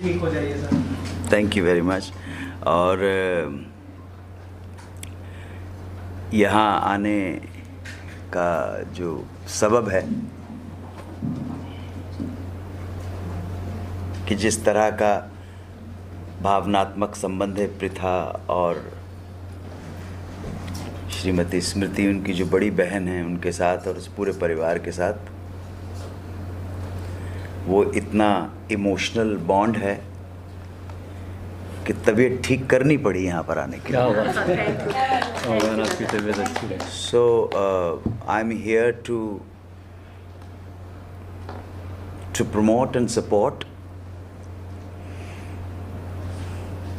ठीक हो जाइए sir. Thank you very much. और यहाँ आने का जो सबब है कि जिस तरह का भावनात्मक संबंध है पृथा और श्रीमती स्मृति, उनकी जो बड़ी बहन है, उनके साथ और उस पूरे परिवार के साथ, वो इतना इमोशनल बॉन्ड है कि तबीयत ठीक करनी पड़ी यहाँ पर आने के लिए। भगवान आपकी तबीयत अच्छी है। So I am here to promote and support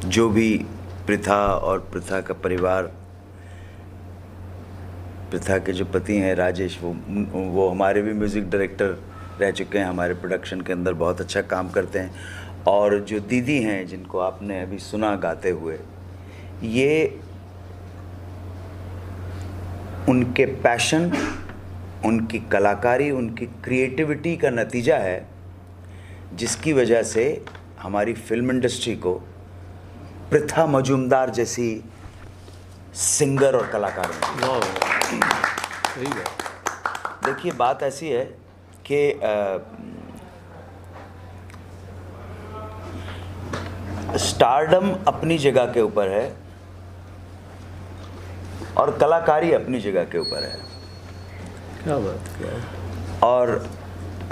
जो भी पृथा और पृथा का परिवार, पृथा के जो पति हैं राजेश, वो हमारे भी म्यूज़िक डायरेक्टर रह चुके हैं, हमारे प्रोडक्शन के अंदर बहुत अच्छा काम करते हैं। और जो दीदी हैं जिनको आपने अभी सुना गाते हुए, ये उनके पैशन, उनकी कलाकारी, उनकी क्रिएटिविटी का नतीजा है, जिसकी वजह से हमारी फिल्म इंडस्ट्री को पृथा मजूमदार जैसी सिंगर और कलाकार मिली। सही बात। देखिए, बात ऐसी है कि स्टारडम अपनी जगह के ऊपर है और कलाकारी अपनी जगह के ऊपर है। क्या बात, क्या। और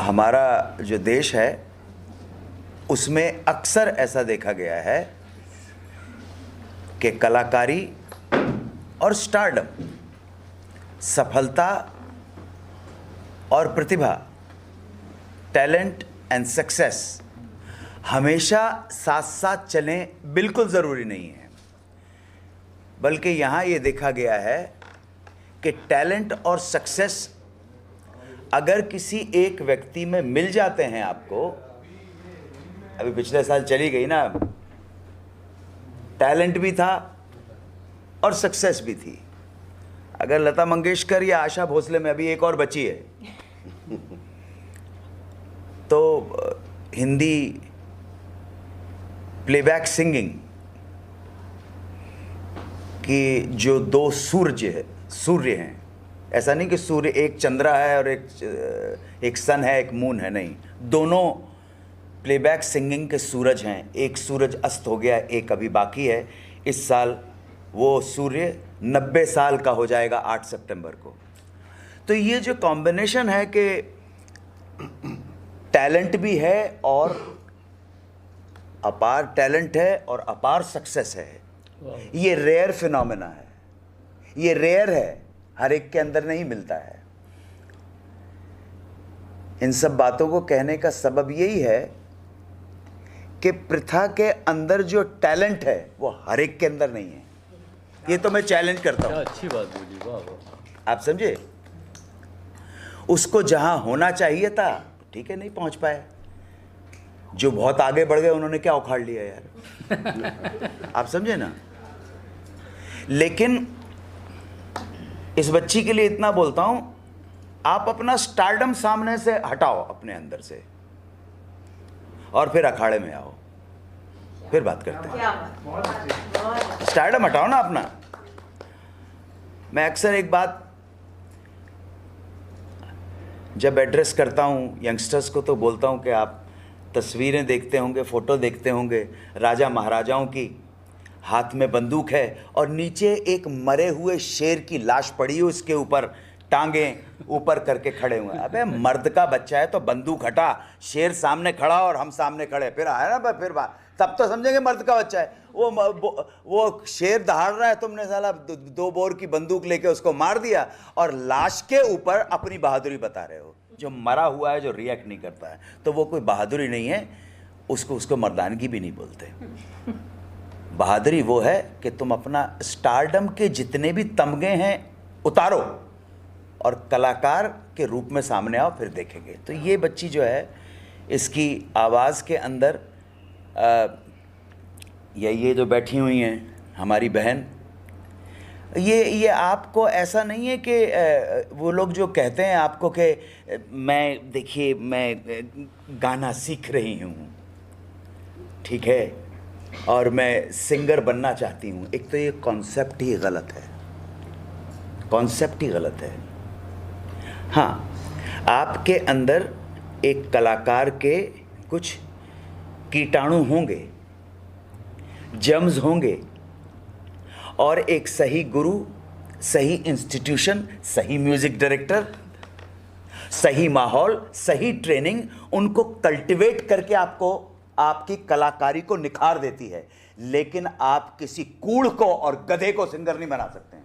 हमारा जो देश है उसमें अक्सर ऐसा देखा गया है कि कलाकारी और स्टारडम, सफलता और प्रतिभा, टैलेंट एंड सक्सेस हमेशा साथ साथ चलें बिल्कुल ज़रूरी नहीं है। बल्कि यहाँ ये देखा गया है कि टैलेंट और सक्सेस अगर किसी एक व्यक्ति में मिल जाते हैं आपको, अभी पिछले साल चली गई ना, टैलेंट भी था और सक्सेस भी थी। अगर लता मंगेशकर या आशा भोसले में अभी एक और बची है, तो हिंदी प्लेबैक सिंगिंग की जो दो सूर्य हैं, ऐसा नहीं कि सूर्य एक चंद्रा है और एक सन है, एक मून है, नहीं, दोनों प्लेबैक सिंगिंग के सूरज हैं। एक सूरज अस्त हो गया, एक अभी बाकी है। इस साल वो सूर्य 90 साल का हो जाएगा 8 सितंबर को। तो ये जो कॉम्बिनेशन है कि टैलेंट भी है और अपार टैलेंट है और अपार सक्सेस है, ये रेयर फिनोमेना है, ये रेयर है, हर एक के अंदर नहीं मिलता है। इन सब बातों को कहने का सबब यही है कि पृथा के अंदर जो टैलेंट है वो हर एक के अंदर नहीं है। ये तो मैं चैलेंज करता हूँ। अच्छी बात बोली, वाह वाह। आप समझे, उसको जहां होना चाहिए था, ठीक है, नहीं पहुंच पाए। जो बहुत आगे बढ़ गए उन्होंने क्या उखाड़ लिया यार। आप समझे ना। लेकिन इस बच्ची के लिए इतना बोलता हूं, आप अपना स्टारडम सामने से हटाओ अपने अंदर से और फिर अखाड़े में आओ, फिर बात करते हैं। स्टारडम हटाओ ना अपना। मैं अक्सर एक बात जब एड्रेस करता हूँ यंगस्टर्स को, तो बोलता हूँ कि आप तस्वीरें देखते होंगे, फ़ोटो देखते होंगे राजा महाराजाओं की, हाथ में बंदूक है और नीचे एक मरे हुए शेर की लाश पड़ी है, उसके ऊपर टांगें ऊपर करके खड़े हुए हैं। अबे मर्द का बच्चा है तो बंदूक हटा, शेर सामने खड़ा और हम सामने खड़े, फिर आया ना, फिर बात, तब तो समझेंगे मर्द का बच्चा है। वो शेर दहाड़ रहा है, तुमने साला 2 बोर की बंदूक लेके उसको मार दिया और लाश के ऊपर अपनी बहादुरी बता रहे हो। जो मरा हुआ है, जो रिएक्ट नहीं करता है, तो वो कोई बहादुरी नहीं है, उसको मर्दानगी भी नहीं बोलते। बहादुरी वो है कि तुम अपना स्टारडम के जितने भी तमगे हैं उतारो और कलाकार के रूप में सामने आओ, फिर देखेंगे। तो ये बच्ची जो है, इसकी आवाज़ के अंदर ये जो बैठी हुई हैं हमारी बहन, ये आपको ऐसा नहीं है कि वो लोग जो कहते हैं आपको कि मैं, देखिए, मैं गाना सीख रही हूँ, ठीक है, और मैं सिंगर बनना चाहती हूँ। एक तो ये कॉन्सेप्ट ही गलत है, कॉन्सेप्ट ही गलत है। हाँ, आपके अंदर एक कलाकार के कुछ कीटाणु होंगे, जर्म्स होंगे, और एक सही गुरु, सही इंस्टीट्यूशन, सही म्यूजिक डायरेक्टर, सही माहौल, सही ट्रेनिंग उनको कल्टीवेट करके आपको आपकी कलाकारी को निखार देती है। लेकिन आप किसी कूड़ को और गधे को सिंगर नहीं बना सकते हैं।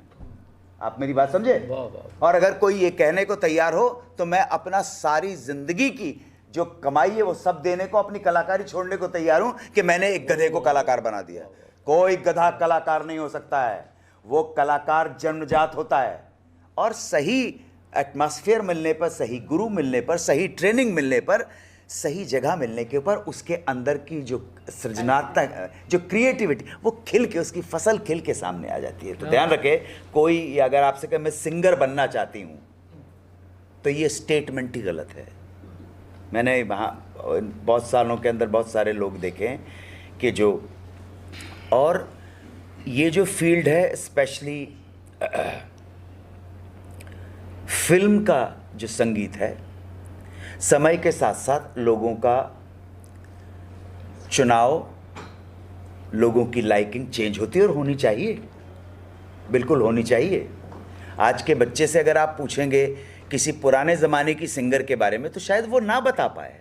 आप मेरी बात समझे? वाह वाह। और अगर कोई ये कहने को तैयार हो तो मैं अपना सारी जिंदगी की जो कमाई है वो सब देने को, अपनी कलाकारी छोड़ने को तैयार हूं कि मैंने एक गधे को कलाकार बना दिया। कोई गधा कलाकार नहीं हो सकता है, वो कलाकार जन्मजात होता है। और सही एटमॉस्फेयर मिलने पर, सही गुरु मिलने पर, सही ट्रेनिंग मिलने पर, सही जगह मिलने के ऊपर उसके अंदर की जो सृजनात्मक, जो क्रिएटिविटी, वो खिल के, उसकी फसल खिल के सामने आ जाती है। तो ध्यान रखे, कोई अगर आपसे कहे मैं सिंगर बनना चाहती हूँ, तो ये स्टेटमेंट ही गलत है। मैंने वहाँ बहुत सालों के अंदर बहुत सारे लोग देखे हैं कि जो, और ये जो फील्ड है स्पेशली फिल्म का जो संगीत है, समय के साथ साथ लोगों का चुनाव, लोगों की लाइकिंग चेंज होती है, और होनी चाहिए, बिल्कुल होनी चाहिए। आज के बच्चे से अगर आप पूछेंगे किसी पुराने ज़माने की सिंगर के बारे में, तो शायद वो ना बता पाए।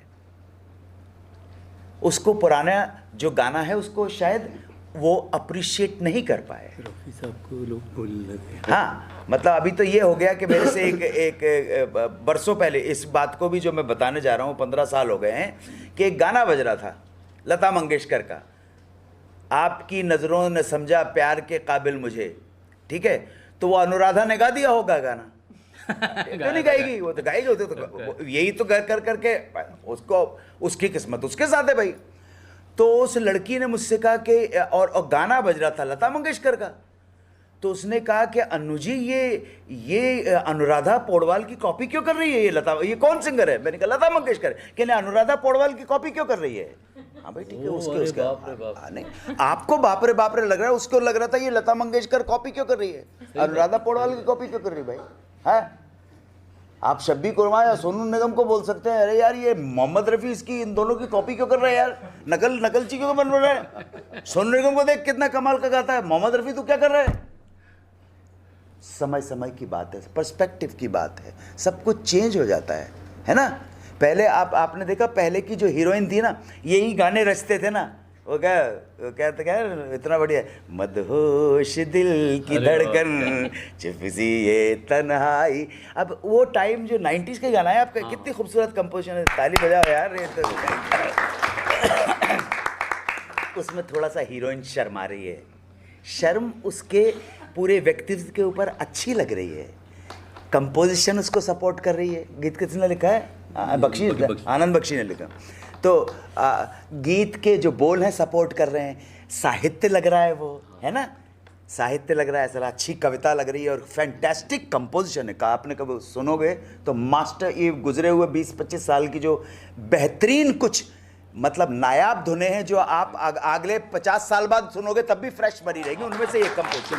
उसको पुराना जो गाना है उसको शायद वो अप्रिशिएट नहीं कर पाए। रफ़ी साहब को लोग बोलने लगे। हाँ, मतलब अभी तो ये हो गया कि मेरे से एक बरसों पहले इस बात को भी जो मैं बताने जा रहा हूँ, 15 साल हो गए हैं, कि एक गाना बज रहा था लता मंगेशकर का, आपकी नज़रों ने समझा प्यार के काबिल मुझे, ठीक है? तो वो अनुराधा ने गा दिया होगा गाना। क्यों नहीं गाएगी? वो तो गाएगी, वो तो यही तो कर करके उसको, उसकी किस्मत उसके साथ है भाई। तो उस लड़की ने मुझसे कहा कि, और गाना बज रहा था लता मंगेशकर का, तो उसने कहा कि अन्नू जी ये अनुराधा पौडवाल की कॉपी क्यों कर रही है? ये लता, ये कौन सिंगर है? मैंने कहा लता मंगेशकर। कहने अनुराधा पौडवाल की कॉपी क्यों कर रही है? हाँ भाई ठीक है, उसके नहीं, आपको बाप रे बाप रे लग रहा है, उसको लग रहा था ये लता मंगेशकर कॉपी क्यों कर रही है, अनुराधा पौडवाल की कॉपी क्यों कर रही है भाई? है, आप शब्बी कुर्मा या सोनू निगम को बोल सकते हैं, अरे यार ये मोहम्मद रफ़ी इसकी, इन दोनों की कॉपी क्यों कर रहे हैं यार, नकलची क्यों बन रहे हैं? सोनू निगम को देख कितना कमाल का गाता है, मोहम्मद रफ़ी तू क्या कर रहा है? समय समय की बात है, पर्सपेक्टिव की बात है, सब कुछ चेंज हो जाता है ना? पहले आपने देखा, पहले की जो हीरोइन थी ना, यही गाने रचते थे ना, वो क्या इतना बढ़िया, मदहोश दिल की धड़कन, चुप सी ये तन्हाई। अब वो टाइम जो 90s के गाना है आपका, कितनी खूबसूरत कंपोजिशन है, ताली बजाओ यार। ये तो उसमें थोड़ा सा हीरोइन शर्मा रही है, शर्म उसके पूरे व्यक्तित्व के ऊपर अच्छी लग रही है, कंपोजिशन उसको सपोर्ट कर रही है। गीत किसने लिखा है? बख्शी, आनंद बख्शी ने लिखा। तो गीत के जो बोल हैं सपोर्ट कर रहे हैं, साहित्य लग रहा है वो, है ना, साहित्य लग रहा है, सर अच्छी कविता लग रही है, और फैंटास्टिक कंपोजिशन है। कहा आपने कभी सुनोगे तो मास्टर, ये गुजरे हुए 20-25 साल की जो बेहतरीन कुछ मतलब नायाब धुनें हैं, जो आप अगले 50 साल बाद सुनोगे तब भी फ्रेश बनी रहेगी, उनमें से एक कंपोजिशन।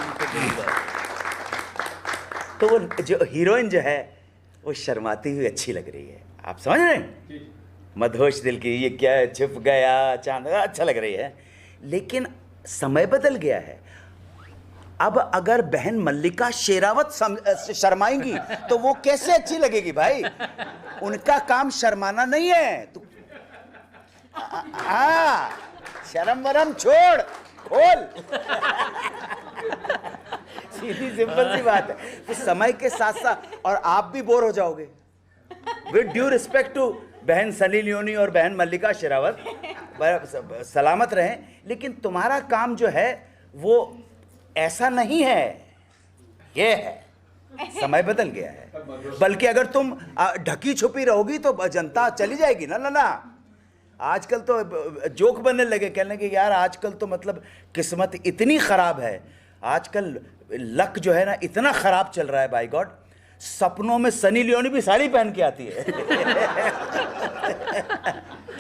तो वो जो हीरोइन जो है वो शर्माती हुई अच्छी लग रही है, आप समझ रहे हैं? मदहोश दिल की, ये क्या है, छिप गया चांद, अच्छा लग रही है। लेकिन समय बदल गया है। अब अगर बहन मल्लिका शेरावत शर्माएंगी तो वो कैसे अच्छी लगेगी भाई? उनका काम शर्माना नहीं है। तो हाँ, शर्म वरम छोड़, खोल। सीधी सिंपल सी बात है। तो समय के साथ साथ, और आप भी बोर हो जाओगे। विद ड्यू रिस्पेक्ट टू बहन सनी लियोनी और बहन मल्लिका शेरावत, सलामत रहें, लेकिन तुम्हारा काम जो है वो ऐसा नहीं है, ये है, समय बदल गया है। बल्कि अगर तुम ढकी छुपी रहोगी तो जनता चली जाएगी ना। ना आजकल तो जोक बनने लगे, कहने लगे यार आजकल तो मतलब किस्मत इतनी ख़राब है, आजकल लक जो है ना इतना ख़राब चल रहा है, बाय गॉड, सपनों में सनी लियोनी भी साड़ी पहन के आती है।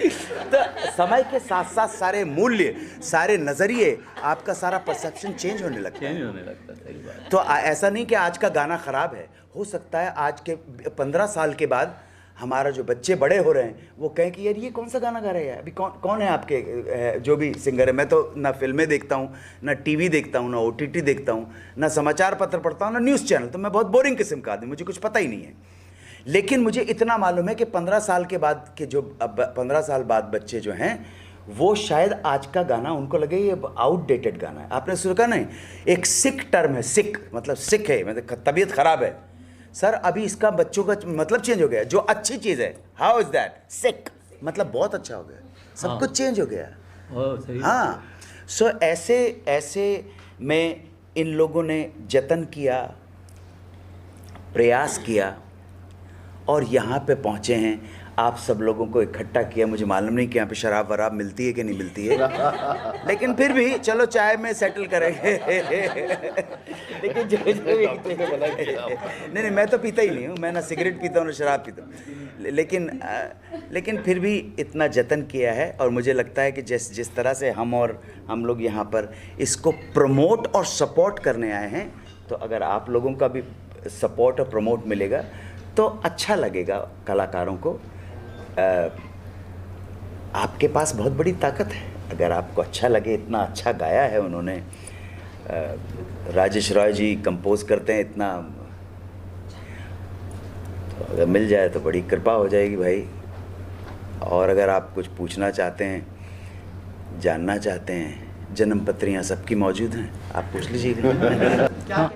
तो समय के साथ साथ सारे मूल्य, सारे नज़रिए, आपका सारा परसेप्शन चेंज होने लगता है। चेंज होने लगता, सही बात। तो ऐसा नहीं कि आज का गाना ख़राब है, हो सकता है आज के 15 साल के बाद हमारा जो बच्चे बड़े हो रहे हैं वो कहें कि यार ये कौन सा गाना गा रहे हैं, अभी कौन कौन है आपके जो भी सिंगर है। मैं तो ना फिल्में देखता हूँ, ना टीवी देखता हूँ, ना OTT देखता हूँ, ना समाचार पत्र पढ़ता हूँ, ना न्यूज़ चैनल। तो मैं बहुत बोरिंग किस्म का आदमी, मुझे कुछ पता ही नहीं है। लेकिन मुझे इतना मालूम है कि 15 साल के बाद के जो 15 साल बाद बच्चे जो हैं वो शायद आज का गाना उनको लगे ये आउटडेटेड गाना है। आपने सुना नहीं, एक सिक टर्म है, सिक मतलब सिक है, मतलब तबीयत ख़राब है। सर अभी इसका बच्चों का मतलब चेंज हो गया। जो अच्छी चीज़ है, हाउ इज़ दैट, सिक मतलब बहुत अच्छा हो गया, सब कुछ चेंज हो गया। सही। हाँ, सो ऐसे में इन लोगों ने जतन किया, प्रयास किया और यहाँ पे पहुँचे हैं। आप सब लोगों को इकट्ठा किया। मुझे मालूम नहीं कि यहाँ पे शराब वराब मिलती है कि नहीं मिलती है, लेकिन फिर भी चलो चाय में सेटल करेंगे। लेकिन जो नहीं, मैं तो पीता ही नहीं हूँ, मैं ना सिगरेट पीता हूँ ना शराब पीता हूँ। लेकिन फिर भी इतना जतन किया है और मुझे लगता है कि जिस तरह से हम लोग यहाँ पर इसको प्रमोट और सपोर्ट करने आए हैं, तो अगर आप लोगों का भी सपोर्ट और प्रमोट मिलेगा तो अच्छा लगेगा कलाकारों को। आपके पास बहुत बड़ी ताकत है, अगर आपको अच्छा लगे। इतना अच्छा गाया है उन्होंने, राजेश रॉय जी कंपोज करते हैं इतना, तो अगर मिल जाए तो बड़ी कृपा हो जाएगी भाई। और अगर आप कुछ पूछना चाहते हैं, जानना चाहते हैं, जन्म पत्रियाँ सबकी मौजूद हैं, आप पूछ लीजिएगा।